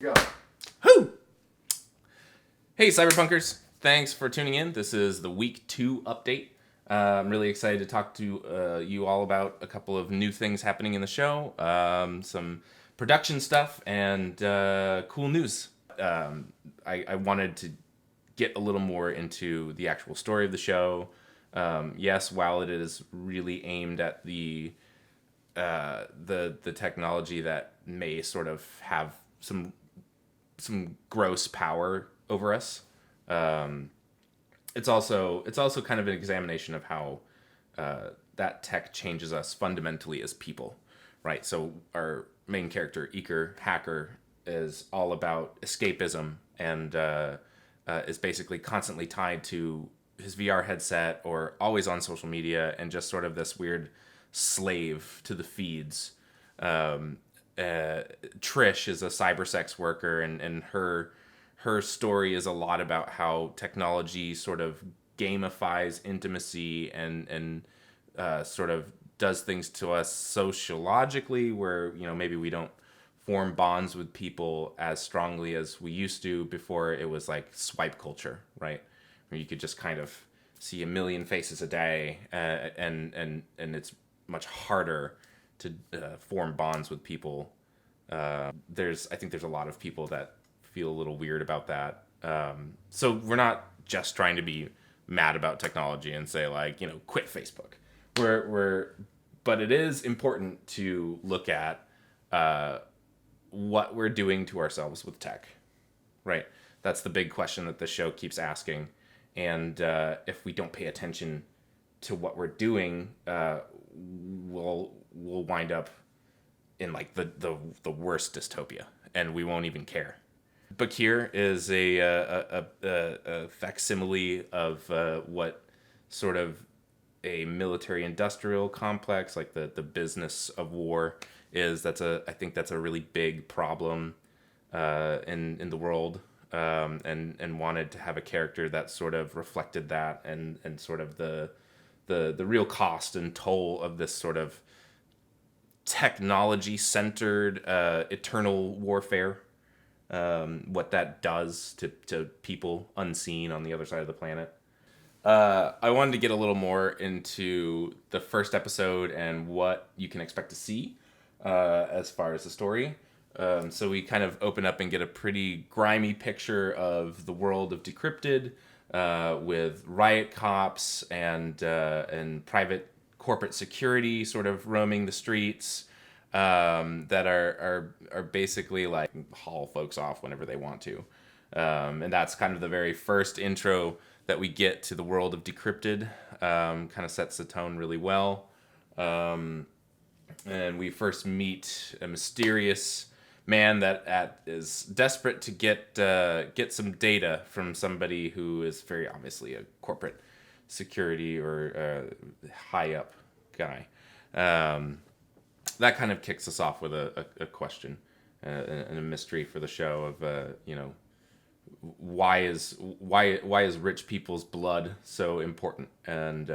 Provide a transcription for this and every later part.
Go. Whoo! Hey, Cyberpunkers. Thanks for tuning in. This is the week 2 update. I'm really excited to talk to you all about a couple of new things happening in the show, some production stuff, and cool news. I wanted to get a little more into the actual story of the show. Yes, while it is really aimed at the technology that may sort of have some gross power over us. Um, it's also kind of an examination of how that tech changes us fundamentally as people, right? So our main character, Eker Hacker, is all about escapism and is basically constantly tied to his VR headset or always on social media and just sort of this weird slave to the feeds. Um, Trish is a cyber sex worker, and her story is a lot about how technology sort of gamifies intimacy and sort of does things to us sociologically, where maybe we don't form bonds with people as strongly as we used to before. It was like swipe culture, right? Where you could just kind of see a million faces a day, and it's much harder to form bonds with people. I think there's a lot of people that feel a little weird about that. So we're not just trying to be mad about technology and say like, quit Facebook. But it is important to look at what we're doing to ourselves with tech, right? That's the big question that the show keeps asking. And if we don't pay attention to what we're doing, we'll wind up in like the worst dystopia, and we won't even care. Bakir is a facsimile of what sort of a military industrial complex, like the business of war, is. I think that's a really big problem in the world, and wanted to have a character that sort of reflected that and sort of the real cost and toll of this sort of technology centered eternal warfare, what that does to people unseen on the other side of the planet. I wanted to get a little more into the first episode and what you can expect to see as far as the story. So we kind of open up and get a pretty grimy picture of the world of Decrypted, with riot cops and private corporate security sort of roaming the streets, that are basically like haul folks off whenever they want to. And that's kind of the very first intro that we get to the world of Decrypted. Kind of sets the tone really well. And we first meet a mysterious man that is desperate to get some data from somebody who is very obviously a corporate security or high up guy. That kind of kicks us off with a question and a mystery for the show of why is rich people's blood so important. And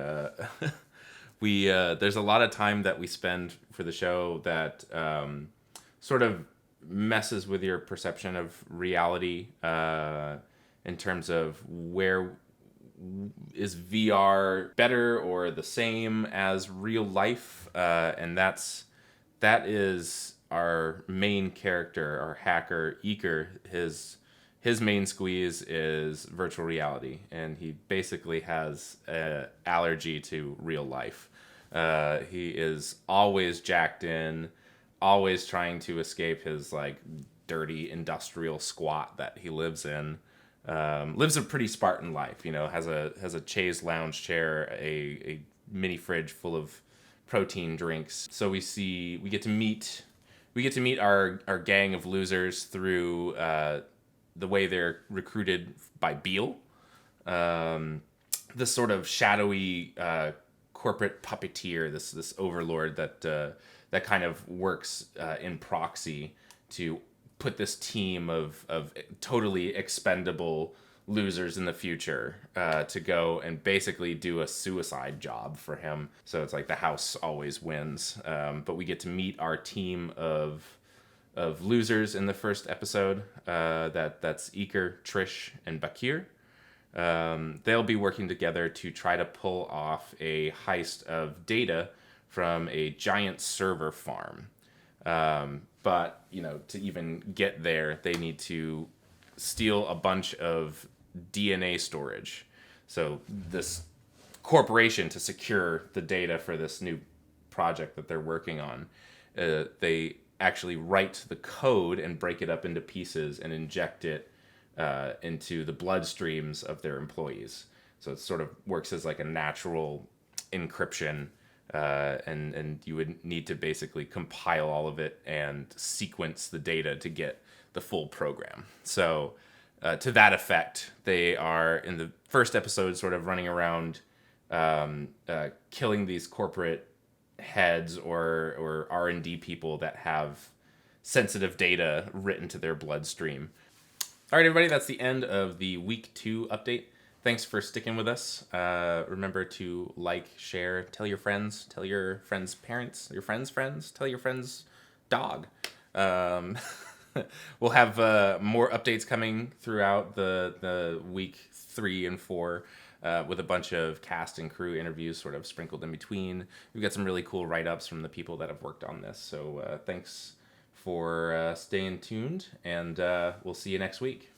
we there's a lot of time that we spend for the show that sort of messes with your perception of reality, in terms of where is VR better or the same as real life, and that is our main character, our hacker Eker. His main squeeze is virtual reality, and he basically has an allergy to real life. He is always jacked in, always trying to escape his like dirty industrial squat that he lives in. Lives a pretty Spartan life, has a chaise lounge chair, a mini fridge full of protein drinks. So we get to meet our gang of losers through the way they're recruited by Beale, this sort of shadowy corporate puppeteer, this overlord that kind of works in proxy to put this team of totally expendable losers in the future to go and basically do a suicide job for him. So it's like the house always wins. But we get to meet our team of of losers in the first episode. That's Iker, Trish, and Bakir. They'll be working together to try to pull off a heist of data from a giant server farm. But, to even get there, they need to steal a bunch of DNA storage. So this corporation, to secure the data for this new project that they're working on, they actually write the code and break it up into pieces and inject it into the bloodstreams of their employees. So it sort of works as like a natural encryption, and you would need to basically compile all of it and sequence the data to get the full program. So to that effect, they are in the first episode sort of running around killing these corporate heads or R&D people that have sensitive data written to their bloodstream. All right, everybody, that's the end of the week 2 update. Thanks for sticking with us. Remember to like, share, tell your friends' parents, your friends' friends, tell your friends' dog. We'll have more updates coming throughout the week 3 and 4 with a bunch of cast and crew interviews sort of sprinkled in between. We've got some really cool write-ups from the people that have worked on this. So thanks for staying tuned, and we'll see you next week.